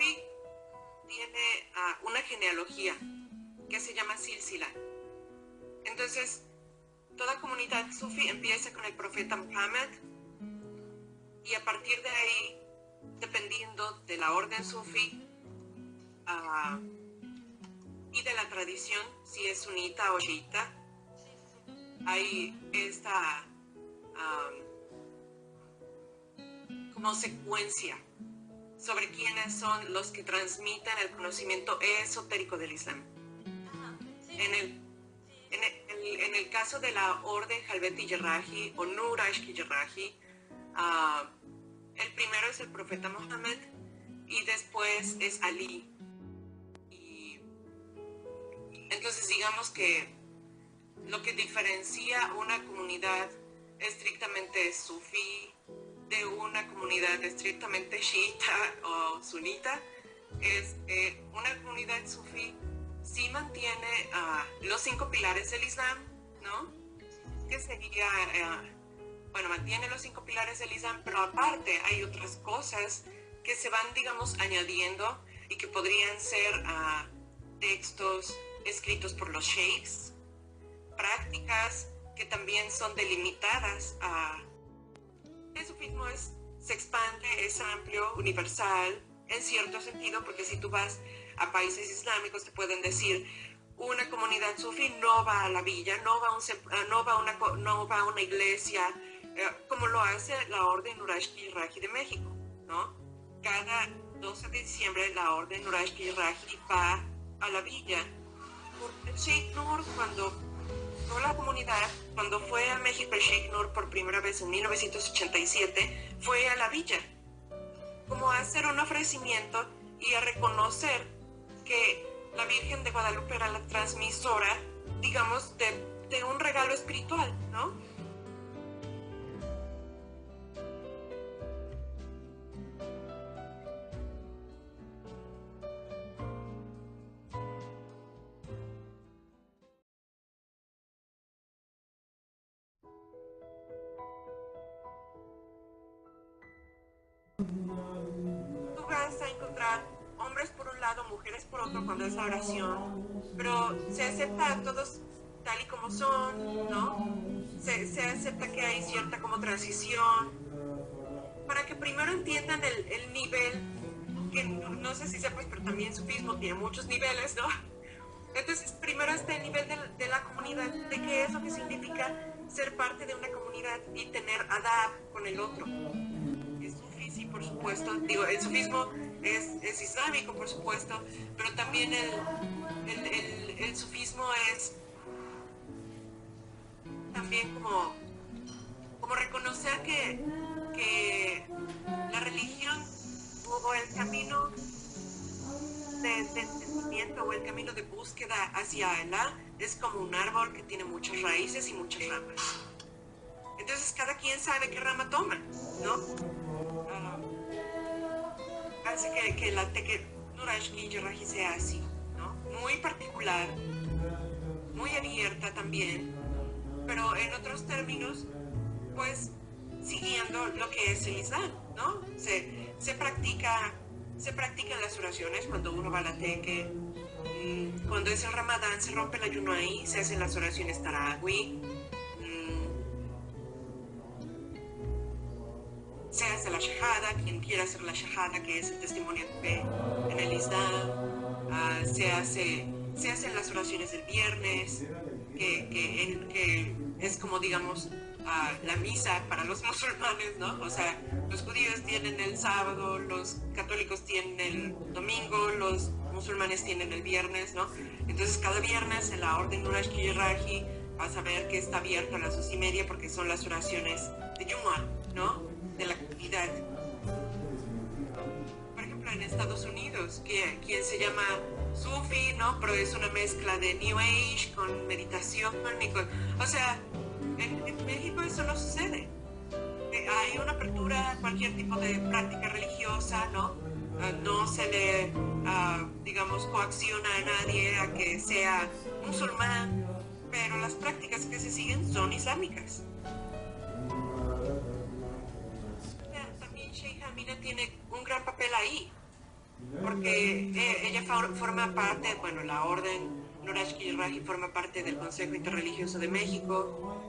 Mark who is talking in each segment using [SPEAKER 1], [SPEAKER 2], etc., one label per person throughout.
[SPEAKER 1] Sufi tiene una genealogía que se llama Silsila. Entonces, toda comunidad Sufi empieza con el profeta Muhammad y a partir de ahí, dependiendo de la orden Sufi y de la tradición, si es sunita o shiita, hay esta como secuencia sobre quiénes son los que transmiten el conocimiento esotérico del Islam. En el caso de la orden Halveti Yerrahi o Nur Ashki Yerrahi, el primero es el profeta Mohammed y después es Ali. Y entonces digamos que lo que diferencia una comunidad estrictamente sufí de una comunidad estrictamente chiita o sunita es una comunidad sufí sí mantiene los 5 pilares del Islam, ¿no? Que sería, mantiene los 5 pilares del Islam, pero aparte hay otras cosas que se van, digamos, añadiendo y que podrían ser textos escritos por los sheikhs, prácticas que también son delimitadas. El sufismo se expande, es amplio, universal, en cierto sentido, porque si tú vas a países islámicos te pueden decir una comunidad sufí no va a la villa, no va a una iglesia, como lo hace la Orden Nur Ashki Yerrahi de México, ¿no? Cada 12 de diciembre la Orden Nur Ashki Yerrahi va a la villa. El Sheikh Nur, cuando fue a México el Sheikh Nur por primera vez en 1987, fue a la villa, como a hacer un ofrecimiento y a reconocer que la Virgen de Guadalupe era la transmisora, digamos, de un regalo espiritual, ¿no? Tú vas a encontrar hombres por un lado, mujeres por otro cuando es la oración, pero se acepta a todos tal y como son, ¿no? Se acepta que hay cierta como transición, para que primero entiendan el nivel, que no sé si sepas, pero también sufismo tiene muchos niveles, ¿no? Entonces, primero está el nivel de la comunidad, de qué es lo que significa ser parte de una comunidad y tener adab con el otro. Es sufí, sí, por supuesto. Digo, el sufismo es islámico, por supuesto, pero también el sufismo es también como reconocer que la religión o el camino de entendimiento o el camino de búsqueda hacia Allah es como un árbol que tiene muchas raíces y muchas ramas. Entonces cada quien sabe qué rama toma, ¿no? Hace que la Nur Ashki Yerrahi sea así, ¿no? Muy particular, muy abierta también, pero en otros términos, pues siguiendo lo que es el Islam, ¿no? Se practican las oraciones cuando uno va a la teque. Cuando es el Ramadán se rompe el ayuno ahí, se hacen las oraciones tarawih, se hace la shahada, quien quiera hacer la shahada, que es el testimonio de fe en el Islam. Se hacen las oraciones del viernes, que es como, digamos, la misa para los musulmanes, ¿no? O sea, los judíos tienen el sábado, los católicos tienen el domingo, los musulmanes tienen el viernes, ¿no? Entonces cada viernes en la Orden Nur Ashki Yerrahi vas a ver que está abierto a las 2:30 porque son las oraciones de Jumu'ah, ¿no? De la comunidad. Por ejemplo, en Estados Unidos, quien se llama Sufi, ¿no? Pero es una mezcla de New Age con meditación o sea, en México eso no sucede. Hay una apertura a cualquier tipo de práctica religiosa, ¿no? No se le, digamos, coacciona a nadie a que sea musulmán, pero las prácticas que se siguen son islámicas. También Sheikh Amina tiene un gran papel ahí, porque ella forma parte, bueno, la orden Nura Ashki-Yarrahi forma parte del Consejo Interreligioso de México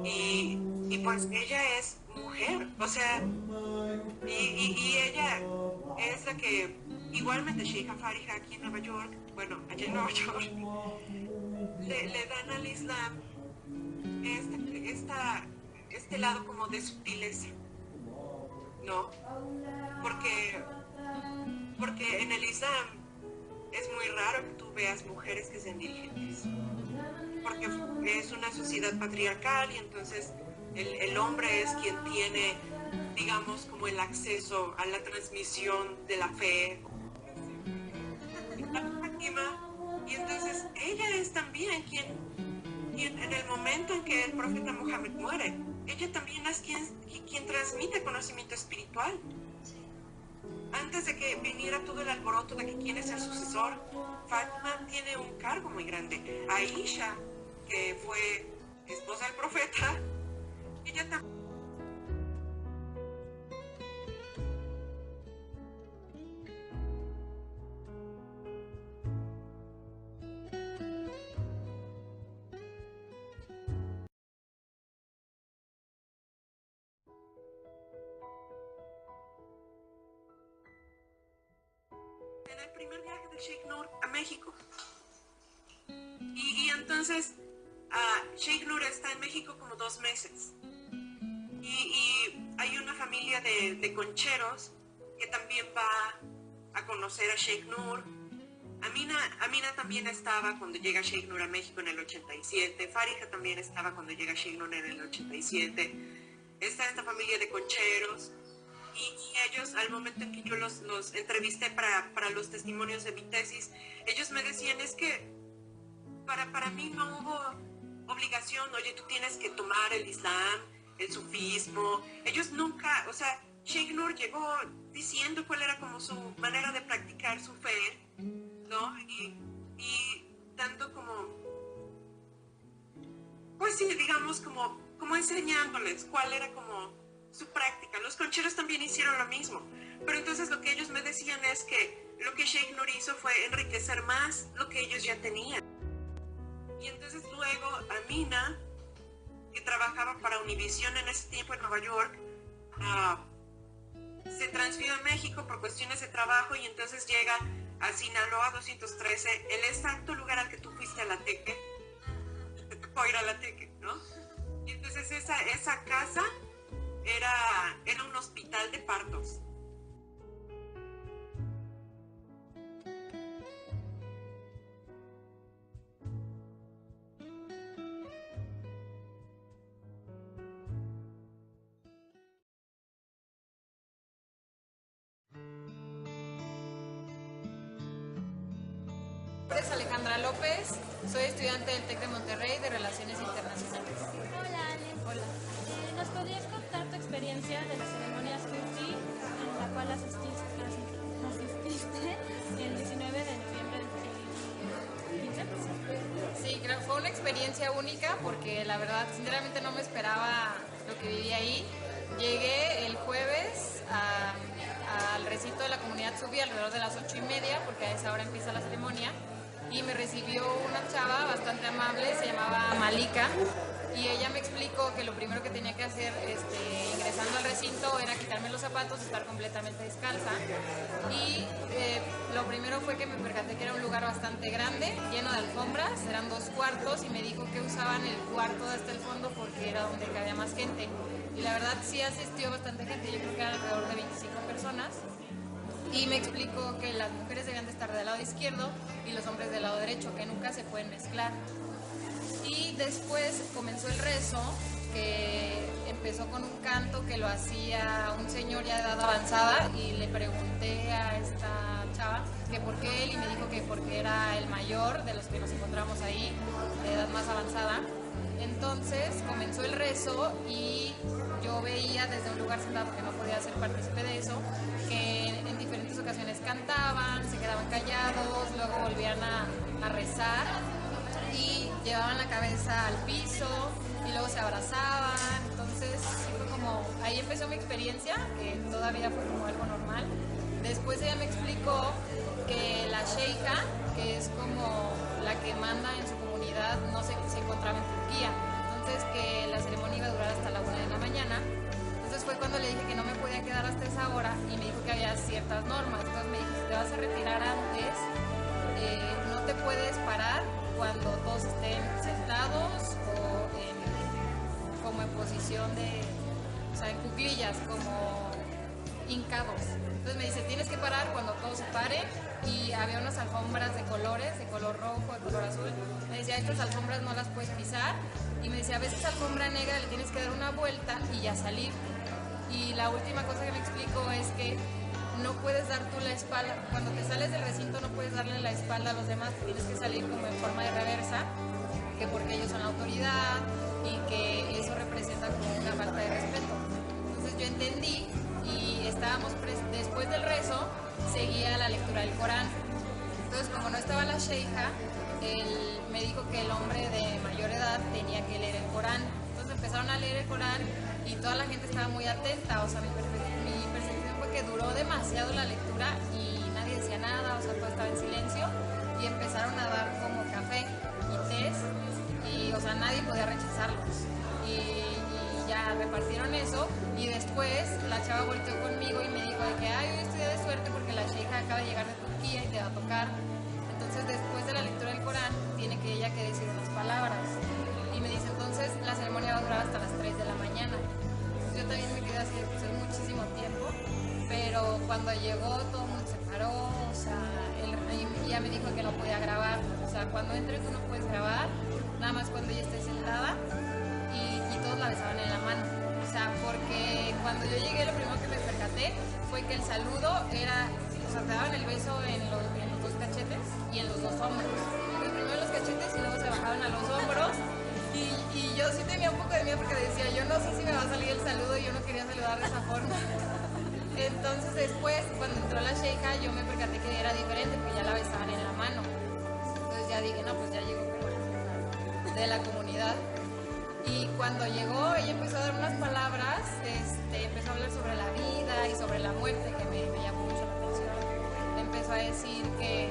[SPEAKER 1] y pues ella es mujer, o sea, y ella es la que, igualmente Sheikha Fariha aquí en Nueva York, bueno, allá en Nueva York, le dan al Islam este lado como de sutileza, ¿no? Porque en el Islam es muy raro que tú veas mujeres que sean dirigentes, porque es una sociedad patriarcal y entonces el hombre es quien tiene, digamos, como el acceso a la transmisión de la fe. Y entonces ella es también quien en el momento en que el profeta Mohammed muere, ella también es quien transmite conocimiento espiritual. Antes de que viniera todo el alboroto de que quién es el sucesor, Fátima tiene un cargo muy grande. Aisha, que fue esposa del profeta, ella también. En el primer viaje del Sheikh Nur a México. Y entonces Sheikh Nur está en México como 2 meses. Y hay una familia de concheros que también va a conocer a Sheikh Nur. Amina también estaba cuando llega Sheikh Nur a México en el 87. Fariha también estaba cuando llega Sheikh Nur en el 87. Está esta familia de concheros. Y ellos, al momento en que yo los entrevisté para los testimonios de mi tesis, ellos me decían, es que para mí no hubo obligación, oye, tú tienes que tomar el Islam, el sufismo. Ellos nunca, o sea, Sheikh Nur llegó diciendo cuál era como su manera de practicar su fe, ¿no? Y dando como, pues sí, digamos, como enseñándoles cuál era como su práctica. Los concheros también hicieron lo mismo, pero entonces lo que ellos me decían es que lo que Sheikh Nur hizo fue enriquecer más lo que ellos ya tenían. Y entonces luego Amina, que trabajaba para Univision en ese tiempo en Nueva York, se transfirió a México por cuestiones de trabajo y entonces llega a Sinaloa 213, el exacto lugar al que tú fuiste a la Teque, te tocó ir a la Teque, ¿no? Y entonces esa casa era un hospital de partos.
[SPEAKER 2] Mi nombre es Alejandra López, soy estudiante del TEC de Monterrey de Relaciones Internacionales.
[SPEAKER 3] Hola, Ale.
[SPEAKER 2] Hola.
[SPEAKER 3] ¿Nos podrías contar tu experiencia de las ceremonias Tursi en la cual asististe el 19 de noviembre del 2015?
[SPEAKER 2] Sí, creo que fue una experiencia única porque la verdad, sinceramente no me esperaba lo que viví ahí. Llegué el jueves al recinto de la comunidad Sufi alrededor de las 8:30 porque a esa hora empieza la ceremonia y me recibió una chava bastante amable, se llamaba Malika, y ella me explicó que lo primero que tenía que hacer ingresando al recinto era quitarme los zapatos, estar completamente descalza, y lo primero fue que me percaté que era un lugar bastante grande, lleno de alfombras, eran 2 cuartos, y me dijo que usaban el cuarto hasta el fondo porque era donde cabía más gente, y la verdad sí asistió bastante gente, yo creo que eran alrededor de 25 personas, y me explicó que las mujeres debían de estar del lado izquierdo y los hombres del lado derecho, que nunca se pueden mezclar. Y después comenzó el rezo, que empezó con un canto que lo hacía un señor ya de edad avanzada, y le pregunté a esta chava que por qué él, y me dijo que porque era el mayor de los que nos encontramos ahí, de edad más avanzada. Entonces comenzó el rezo y yo veía desde un lugar sentado, porque no podía ser partícipe de eso, que en diferentes ocasiones cantaban, se quedaban callados, luego volvían a rezar y llevaban la cabeza al piso y luego se abrazaban. Entonces fue como, ahí empezó mi experiencia, que todavía fue como algo normal. Después ella me explicó que manda en su comunidad no se encontraba en Turquía. Entonces que la ceremonia iba a durar hasta la 1 de la mañana. Entonces fue cuando le dije que no me podía quedar hasta esa hora y me dijo que había ciertas normas. Entonces me dijo, si te vas a retirar antes, no te puedes parar cuando todos estén sentados o como en posición de, o sea, en cuclillas, como hincados. Entonces me dice, tienes que parar cuando todos se paren, y había unas alfombras de colores, de color rojo, de color azul. Me decía, estas alfombras no las puedes pisar, y me decía, a veces alfombra negra le tienes que dar una vuelta y ya salir. Y la última cosa que me explicó es que no puedes dar tú la espalda, cuando te sales del recinto no puedes darle la espalda a los demás, tienes que salir como en forma de reversa, que porque ellos son la autoridad y que eso representa como una falta de respeto. Entonces yo entendí, y estábamos después del rezo seguía la lectura del Corán. Entonces como no estaba la sheija, él me dijo que el hombre de mayor edad tenía que leer el Corán. Entonces empezaron a leer el Corán y toda la gente estaba muy atenta. O sea, mi percepción fue que duró demasiado la lectura y nadie decía nada, o sea, todo estaba en silencio, y empezaron a dar como café y tés, y o sea, nadie podía rechazarlos. Y ya repartieron eso, y después la chava volteó conmigo y me dijo de que, ay, hoy estoy de suerte porque la sheija acaba de llegar de Turquía y te va a tocar. Entonces después de la lectura del Corán tiene que ella que decir unas palabras, y me dice, entonces la ceremonia va a durar hasta las 3 de la mañana. Entonces yo también me quedé así, pues es muchísimo tiempo, pero cuando llegó todo el mundo se paró, o sea, y ella me dijo que no podía grabar, o sea, cuando entres tú no puedes grabar, nada más cuando ella esté sentada, y todos la besaban en la mano. O sea, porque cuando yo llegué lo primero que me percaté fue que el saludo era, o sea, te daban el beso en los 2 cachetes y en los 2 hombros. Primero los cachetes y luego se bajaban a los hombros, y yo sí tenía un poco de miedo porque decía, yo no sé si me va a salir el saludo, y yo no quería saludar de esa forma. Entonces después, cuando entró la sheija, yo me percaté que era diferente, porque ya la besaban en la mano. Entonces ya dije, no, pues ya llegó como de la comunidad. Y cuando llegó, ella empezó a dar unas palabras, empezó a hablar sobre la vida y sobre la muerte, que me llamó mucho la atención. Empezó a decir que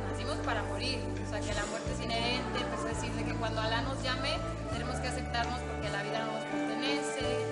[SPEAKER 2] nacimos para morir, o sea, que la muerte es inherente. Empezó a decir de que cuando Alá nos llame, tenemos que aceptarnos porque la vida no nos pertenece,